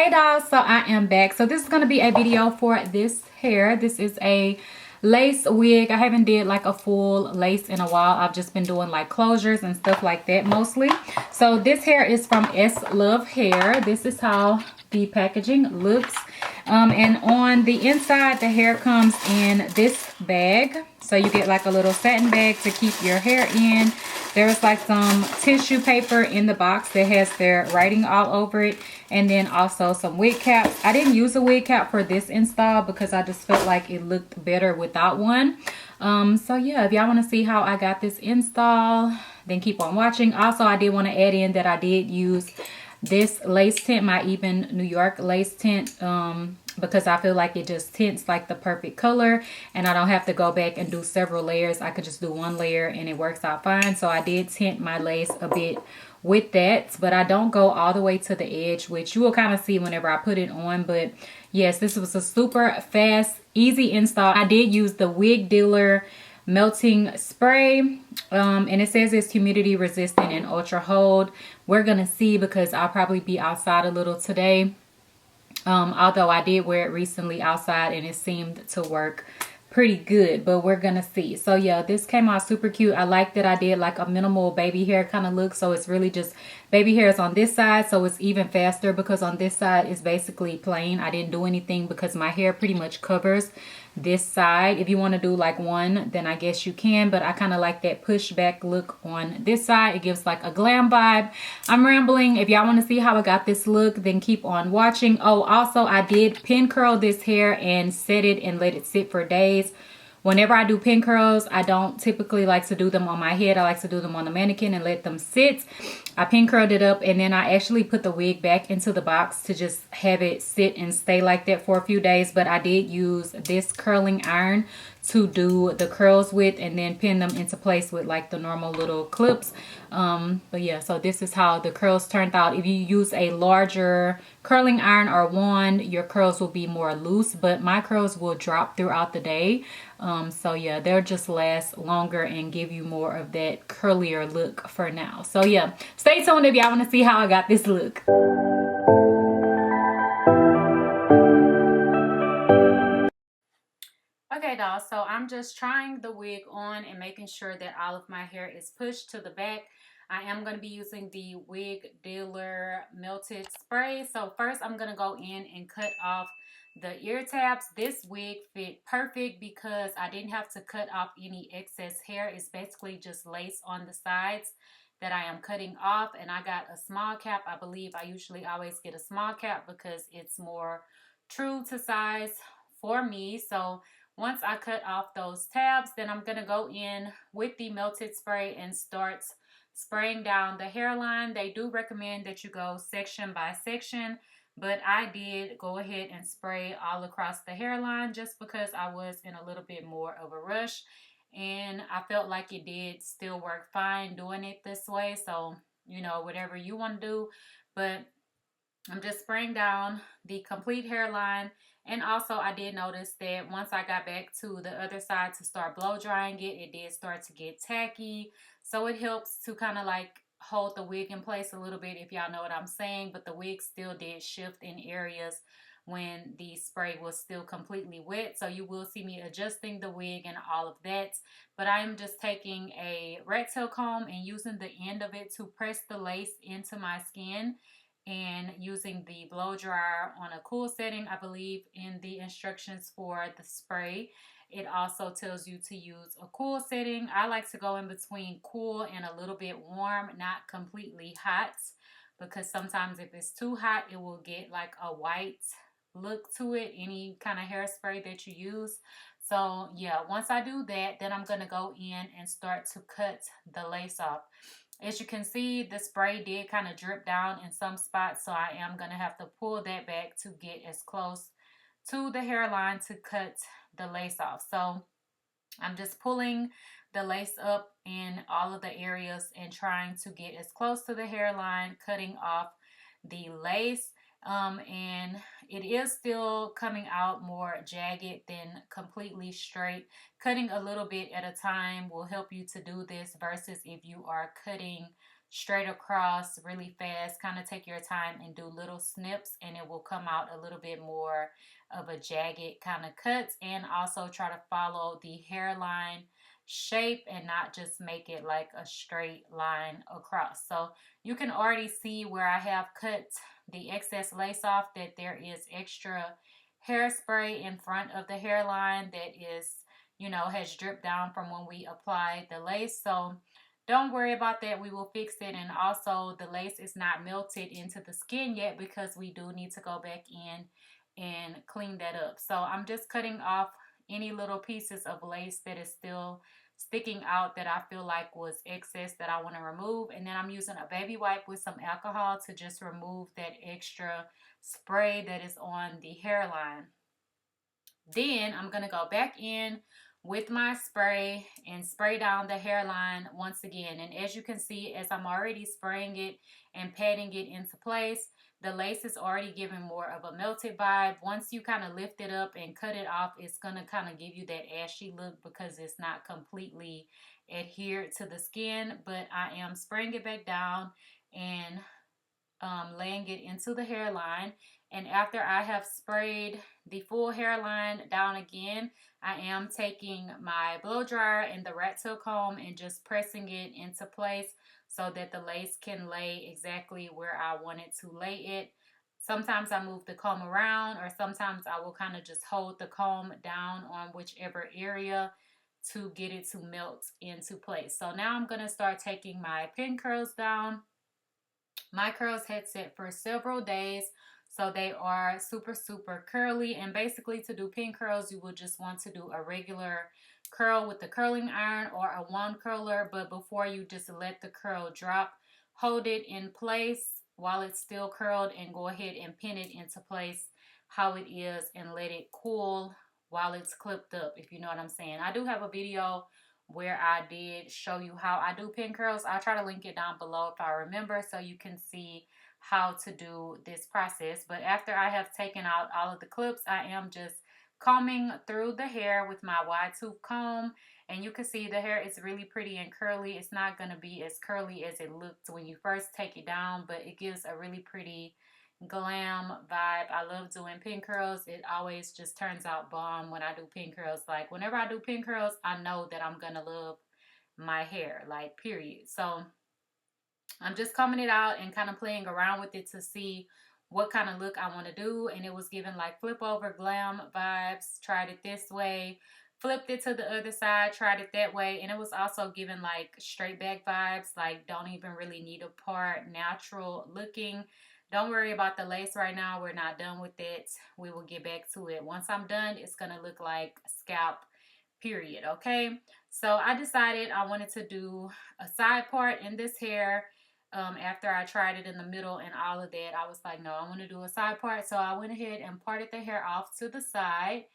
Hey dolls, so I am back. So this is going to be a video for this hair. This is a lace wig. I haven't did like a full lace in a while. I've just been doing like closures and stuff like that mostly. So this hair is from SLoveHair. This is how the packaging looks. And on the inside, the hair comes in this bag. So you get like a little satin bag to keep your hair in. There's like some tissue paper in the box that has their writing all over it. And then also some wig caps. I didn't use a wig cap for this install because I just felt like it looked better without one. So yeah, if y'all want to see how I got this install, then keep on watching. Also, I did want to add in that I did use this lace tint, my Even New York lace tint, because I feel like it just tints like the perfect color and I don't have to go back and do several layers. I could just do one layer and it works out fine. So I did tint my lace a bit with that, but I don't go all the way to the edge, which you will kind of see whenever I put it on. But yes, this was a super fast, easy install. I did use the Wig Dealer melting spray, and it says it's humidity resistant and ultra hold. We're gonna see because I'll probably be outside a little today, although I did wear it recently outside and it seemed to work pretty good, but we're gonna see. So yeah, this came out super cute. I like that I did like a minimal baby hair kind of look, so it's really just baby hairs on this side, so it's even faster because on this side it's basically plain. I didn't do anything because my hair pretty much covers this side. If you want to do like one, then I guess you can, but I kind of like that pushback look on this side. It gives like a glam vibe. I'm rambling. If y'all want to see how I got this look, then keep on watching. Oh, also I did pin curl this hair and set it and let it sit for days. Whenever I do pin curls, I don't typically like to do them on my head. I like to do them on the mannequin and let them sit. I pin curled it up and then I actually put the wig back into the box to just have it sit and stay like that for a few days. But I did use this curling iron to do the curls with and then pin them into place with like the normal little clips. But yeah, so this is how the curls turned out. If you use a larger curling iron or wand, your curls will be more loose, but my curls will drop throughout the day. So yeah, they'll just last longer and give you more of that curlier look for now. So yeah, stay tuned if y'all want to see how I got this look. Okay, dolls, so I'm just trying the wig on and making sure that all of my hair is pushed to the back. I am going to be using the Wig Dealer melted spray. So first I'm going to go in and cut off the ear tabs. This wig fit perfect because I didn't have to cut off any excess hair. It's basically just lace on the sides that I am cutting off, and I got a small cap. I believe I usually always get a small cap because it's more true to size for me. So once I cut off those tabs, then I'm going to go in with the melted spray and start spraying down the hairline. They do recommend that you go section by section, but I did go ahead and spray all across the hairline just because I was in a little bit more of a rush. And I felt like it did still work fine doing it this way. So, you know, whatever you want to do. But I'm just spraying down the complete hairline. And also I did notice that once I got back to the other side to start blow drying it, it did start to get tacky. So it helps to kind of like hold the wig in place a little bit, if y'all know what I'm saying. But the wig still did shift in areas when the spray was still completely wet. So you will see me adjusting the wig and all of that. But I am just taking a rat tail comb and using the end of it to press the lace into my skin, and using the blow dryer on a cool setting. I believe in the instructions for the spray, it also tells you to use a cool setting. I like to go in between cool and a little bit warm, not completely hot, because sometimes if it's too hot, it will get like a white look to it, any kind of hairspray that you use. So yeah, once I do that, then I'm going to go in and start to cut the lace off. As you can see, the spray did kind of drip down in some spots, so I am going to have to pull that back to get as close to the hairline to cut the lace off. So I'm just pulling the lace up in all of the areas and trying to get as close to the hairline, cutting off the lace. And it is still coming out more jagged than completely straight. Cutting a little bit at a time will help you to do this versus if you are cutting straight across really fast. Kind of take your time and do little snips, and it will come out a little bit more of a jagged kind of cut. And also try to follow the hairline shape and not just make it like a straight line across. So you can already see where I have cut the excess lace off that there is extra hairspray in front of the hairline that is, you know, has dripped down from when we applied the lace. So don't worry about that. We will fix it. And also the lace is not melted into the skin yet because we do need to go back in and clean that up. So I'm just cutting off any little pieces of lace that is still sticking out that I feel like was excess that I want to remove. And then I'm using a baby wipe with some alcohol to just remove that extra spray that is on the hairline. Then I'm going to go back in with my spray and spray down the hairline once again. And as you can see, as I'm already spraying it and patting it into place, the lace is already giving more of a melted vibe. Once you kind of lift it up and cut it off, it's going to kind of give you that ashy look because it's not completely adhered to the skin. But I am spraying it back down and laying it into the hairline. And after I have sprayed the full hairline down again, I am taking my blow dryer and the rat tail comb and just pressing it into place so that the lace can lay exactly where I want it to lay it. Sometimes I move the comb around, or sometimes I will kind of just hold the comb down on whichever area to get it to melt into place. So now I'm going to start taking my pin curls down. My curls had set for several days, so they are super curly. And basically, to do pin curls, you would just want to do a regular curl with the curling iron or a wand curler. But before you just let the curl drop, hold it in place while it's still curled and go ahead and pin it into place how it is and let it cool while it's clipped up, if you know what I'm saying. I do have a video where I did show you how I do pin curls. I'll try to link it down below if I remember, so you can see how to do this process. But after I have taken out all of the clips, I am just combing through the hair with my wide tooth comb. And you can see the hair is really pretty and curly. It's not going to be as curly as it looked when you first take it down, but it gives a really pretty glam vibe. I love doing pin curls. It always just turns out bomb when I do pin curls. Like whenever I do pin curls, I know that I'm gonna love my hair, like period. So I'm just combing it out and kind of playing around with it to see what kind of look I want to do. And it was giving like flip over glam vibes. Tried it this way, flipped it to the other side, tried it that way, and it was also giving like straight back vibes, like don't even really need a part, natural looking. Don't worry about the lace right now. We're not done with it. We will get back to it. Once I'm done, it's going to look like scalp, period. Okay. So I decided I wanted to do a side part in this hair. After I tried it in the middle and all of that, I was like, no, I want to do a side part. So I went ahead and parted the hair off to the side.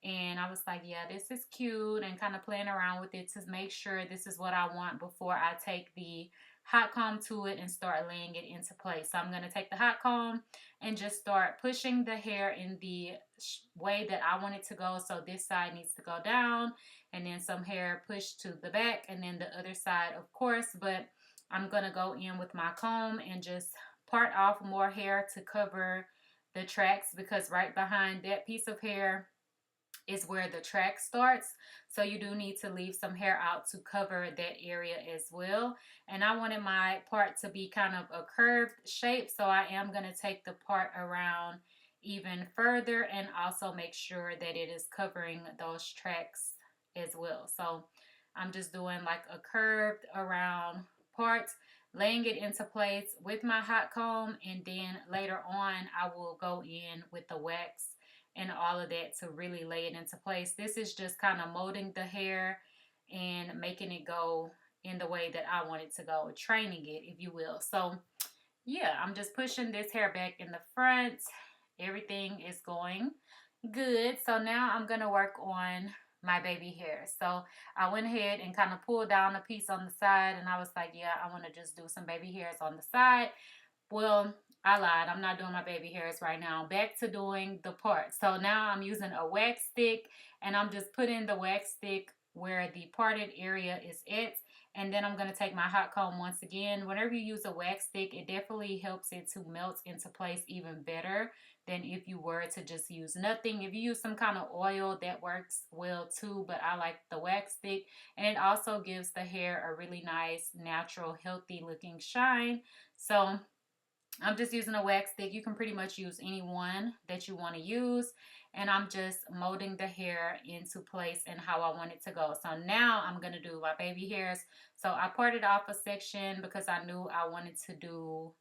And I was like, yeah, this is cute, and kind of playing around with it to make sure this is what I want before I take the hot comb to it and start laying it into place. So I'm going to take the hot comb and just start pushing the hair in the way that I want it to go. So this side needs to go down, and then some hair pushed to the back, and then the other side, of course. But I'm going to go in with my comb and just part off more hair to cover the tracks, because right behind that piece of hair is where the track starts. So you do need to leave some hair out to cover that area as well. And I wanted my part to be kind of a curved shape, so I am going to take the part around even further and also make sure that it is covering those tracks as well. So I'm just doing like a curved around part, laying it into place with my hot comb, and then later on I will go in with the wax and all of that to really lay it into place. This is just kind of molding the hair and making it go in the way that I want it to go, training it, if you will. So yeah, I'm just pushing this hair back in the front. Everything is going good. So now I'm going to work on my baby hair. So I went ahead and kind of pulled down a piece on the side, and I was like, yeah, I want to just do some baby hairs on the side. Well, I lied. I'm not doing my baby hairs right now. Back to doing the part. So now I'm using a wax stick, and I'm just putting the wax stick where the parted area is at. And then I'm going to take my hot comb once again. Whenever you use a wax stick, it definitely helps it to melt into place even better than if you were to just use nothing. If you use some kind of oil, that works well too, but I like the wax stick. And it also gives the hair a really nice, natural, healthy looking shine. So I'm just using a wax stick. You can pretty much use any one that you want to use. And I'm just molding the hair into place and how I want it to go. So now I'm going to do my baby hairs. So I parted off a section because I knew I wanted to do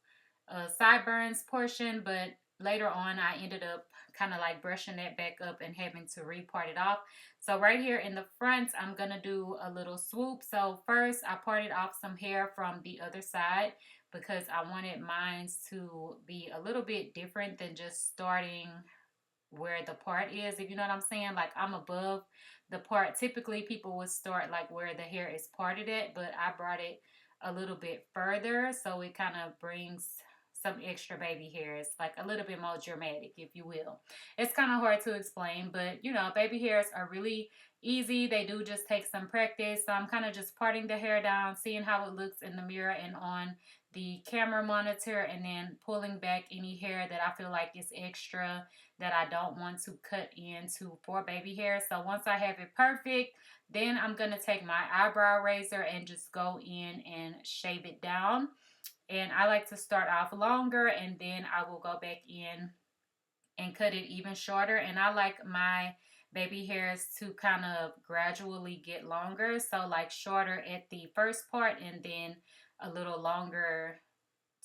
a sideburns portion, but later on I ended up kind of like brushing that back up and having to re-part it off. So right here in the front, I'm going to do a little swoop. So first I parted off some hair from the other side because I wanted mine to be a little bit different than just starting where the part is, if you know what I'm saying. Like, I'm above the part. Typically people would start like where the hair is parted at, but I brought it a little bit further, so it kind of brings some extra baby hairs, like a little bit more dramatic, if you will. It's kind of hard to explain, but you know, baby hairs are really easy. They do just take some practice. So I'm kind of just parting the hair down, seeing how it looks in the mirror and on the camera monitor, and then pulling back any hair that I feel like is extra that I don't want to cut into for baby hair. So once I have it perfect, then I'm going to take my eyebrow razor and just go in and shave it down. And I like to start off longer, and then I will go back in and cut it even shorter. And I like my baby hairs to kind of gradually get longer. So like shorter at the first part and then a little longer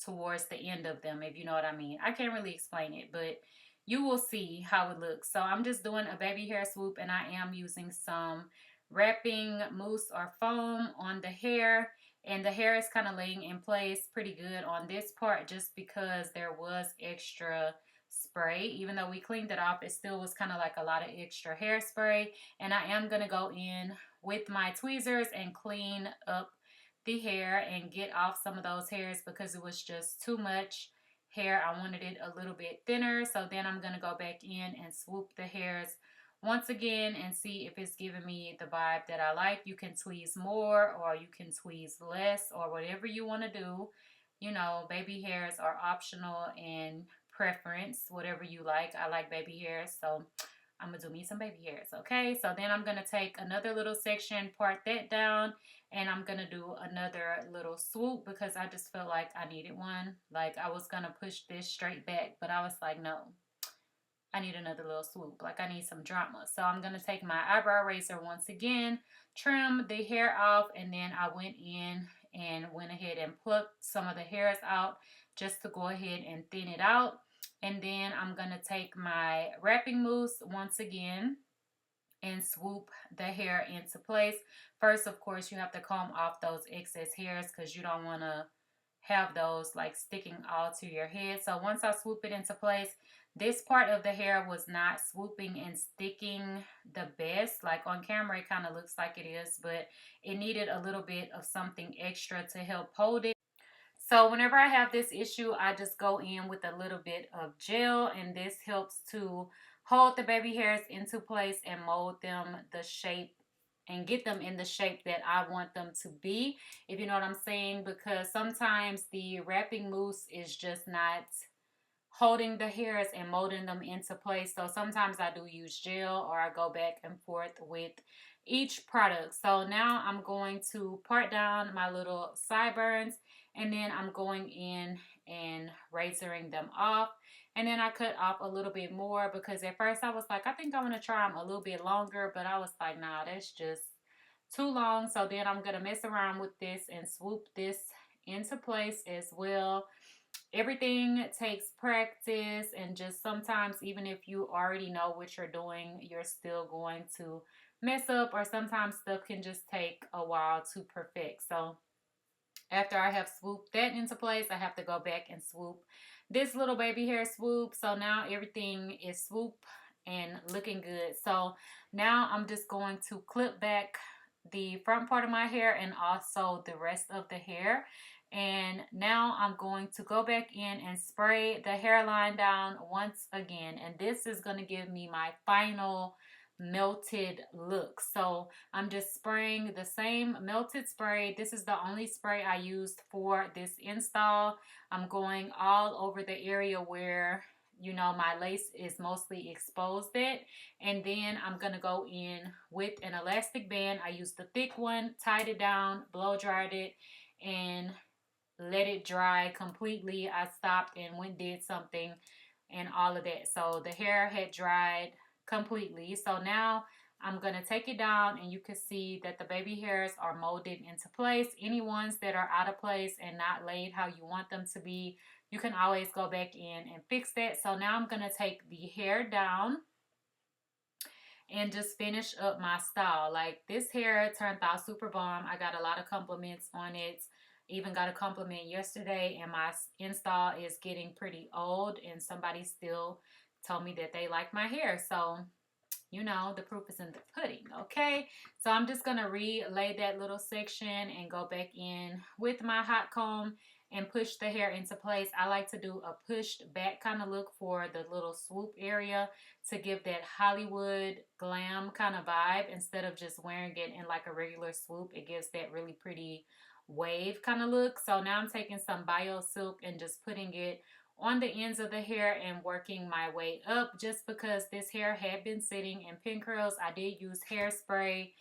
towards the end of them, if you know what I mean. I can't really explain it, but you will see how it looks. So I'm just doing a baby hair swoop, and I am using some wrapping mousse or foam on the hair. And the hair is kind of laying in place pretty good on this part just because there was extra spray. Even though we cleaned it off, it still was kind of like a lot of extra hairspray. And I am going to go in with my tweezers and clean up the hair and get off some of those hairs because it was just too much hair. I wanted it a little bit thinner. So then I'm going to go back in and swoop the hairs once again and see if it's giving me the vibe that I like. You can tweeze more or you can tweeze less or whatever you want to do. You know, baby hairs are optional and preference, whatever you like. I like baby hairs, so I'm going to do me some baby hairs, okay? So then I'm going to take another little section, part that down, and I'm going to do another little swoop because I just felt like I needed one. Like, I was going to push this straight back, but I was like, no, I need another little swoop. Like, I need some drama. So I'm going to take my eyebrow razor once again, trim the hair off, and then I went in and went ahead and plucked some of the hairs out just to go ahead and thin it out. And then I'm going to take my wrapping mousse once again and swoop the hair into place. First, of course, you have to comb off those excess hairs because you don't want to have those like sticking all to your head. So once I swoop it into place, this part of the hair was not swooping and sticking the best. Like on camera, it kind of looks like it is, but it needed a little bit of something extra to help hold it. So whenever I have this issue, I just go in with a little bit of gel, and this helps to hold the baby hairs into place and mold them the shape and get them in the shape that I want them to be, if you know what I'm saying, because sometimes the wrapping mousse is just not holding the hairs and molding them into place. So sometimes I do use gel or I go back and forth with each product. So now I'm going to part down my little sideburns, and then I'm going in and razoring them off. And then I cut off a little bit more because at first I was like, I think I want to try them a little bit longer, but I was like, nah, that's just too long. So then I'm going to mess around with this and swoop this into place as well. Everything takes practice, and just sometimes even if you already know what you're doing, you're still going to mess up, or sometimes stuff can just take a while to perfect. So after I have swooped that into place, I have to go back and swoop this little baby hair swoop. So now everything is swoop and looking good. So now I'm just going to clip back the front part of my hair and also the rest of the hair. And now I'm going to go back in and spray the hairline down once again. And this is going to give me my final melted look. So I'm just spraying the same melted spray. This is the only spray I used for this install. I'm going all over the area where, you know, my lace is mostly exposed at, and then I'm gonna go in with an elastic band. I used the thick one, tied it down, blow dried it, and let it dry completely. I stopped and went did something and all of that. So the hair had dried completely. So now I'm going to take it down, and you can see that the baby hairs are molded into place. Any ones that are out of place and not laid how you want them to be, you can always go back in and fix that. So now I'm going to take the hair down and just finish up my style. Like, this hair turned out super bomb. I got a lot of compliments on it. Even got a compliment yesterday, and my install is getting pretty old, and somebody still told me that they like my hair. So, you know, the proof is in the pudding, okay? So I'm just going to relay that little section and go back in with my hot comb and push the hair into place. I like to do a pushed back kind of look for the little swoop area to give that Hollywood glam kind of vibe. Instead of just wearing it in like a regular swoop, it gives that really pretty wave kind of look. So now I'm taking some bio silk and just putting it on the ends of the hair and working my way up. Just because this hair had been sitting in pin curls, I did use hairspray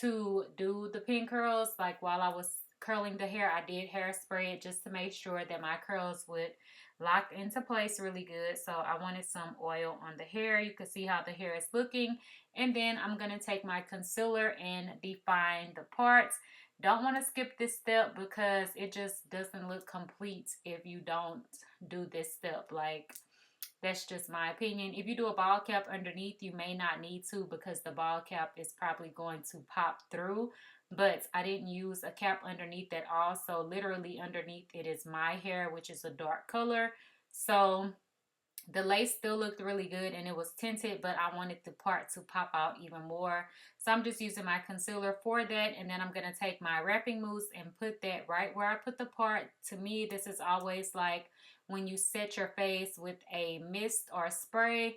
to do the pin curls. Like, while I was curling the hair, I did hairspray it just to make sure that my curls would lock into place really good. So I wanted some oil on the hair. You can see how the hair is looking. And then I'm going to take my concealer and define the parts. Don't want to skip this step because it just doesn't look complete if you don't do this step. Like, that's just my opinion. If you do a ball cap underneath, you may not need to, because the ball cap is probably going to pop through. But I didn't use a cap underneath at all. So literally underneath it is my hair, which is a dark color. So the lace still looked really good and it was tinted, but I wanted the part to pop out even more. So I'm just using my concealer for that. And then I'm going to take my wrapping mousse and put that right where I put the part. To me, this is always like when you set your face with a mist or spray.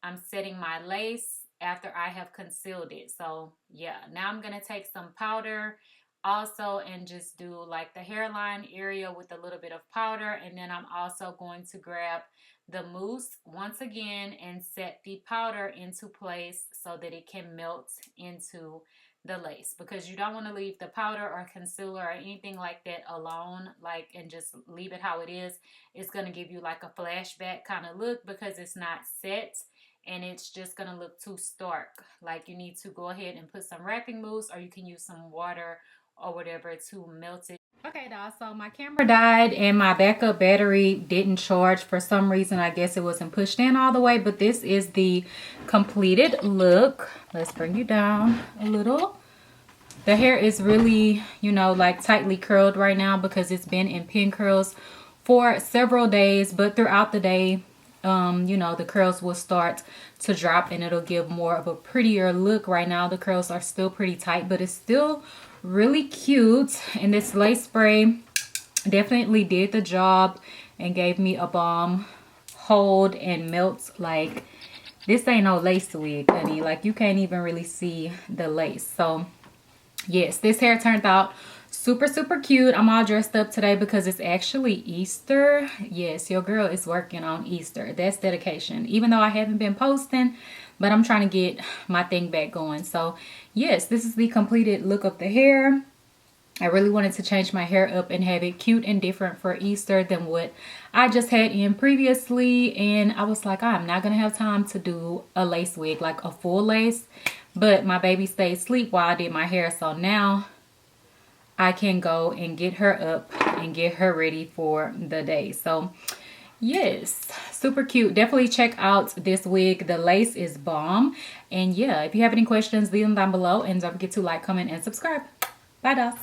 I'm setting my lace after I have concealed it. So yeah, now I'm going to take some powder also and just do like the hairline area with a little bit of powder. And then I'm also going to grab the mousse once again and set the powder into place so that it can melt into the lace, because you don't want to leave the powder or concealer or anything like that alone, like, and just leave it how it is. It's going to give you like a flashback kind of look because it's not set, and it's just going to look too stark. Like, you need to go ahead and put some wrapping mousse, or you can use some water or whatever to melt it. Okay, y'all, so my camera died and my backup battery didn't charge for some reason. I guess it wasn't pushed in all the way, but this is the completed look. Let's bring you down a little. The hair is really, you know, like tightly curled right now because it's been in pin curls for several days, but throughout the day, you know, the curls will start to drop and it'll give more of a prettier look. Right now the curls are still pretty tight, but it's still really cute. And this lace spray definitely did the job and gave me a bomb hold and melt. Like, this ain't no lace wig, honey. Like, you can't even really see the lace. So yes, this hair turned out super, super cute. I'm all dressed up today because it's actually Easter. Yes, your girl is working on Easter. That's dedication. Even though I haven't been posting, but I'm trying to get my thing back going. So yes, this is the completed look of the hair. I really wanted to change my hair up and have it cute and different for Easter than what I just had in previously. And I was like, I'm not going to have time to do a lace wig, like a full lace. But my baby stayed asleep while I did my hair. So now I can go and get her up and get her ready for the day. So yes, super cute. Definitely check out this wig. The lace is bomb. And yeah, if you have any questions, leave them down below. And don't forget to like, comment, and subscribe. Bye, dolls.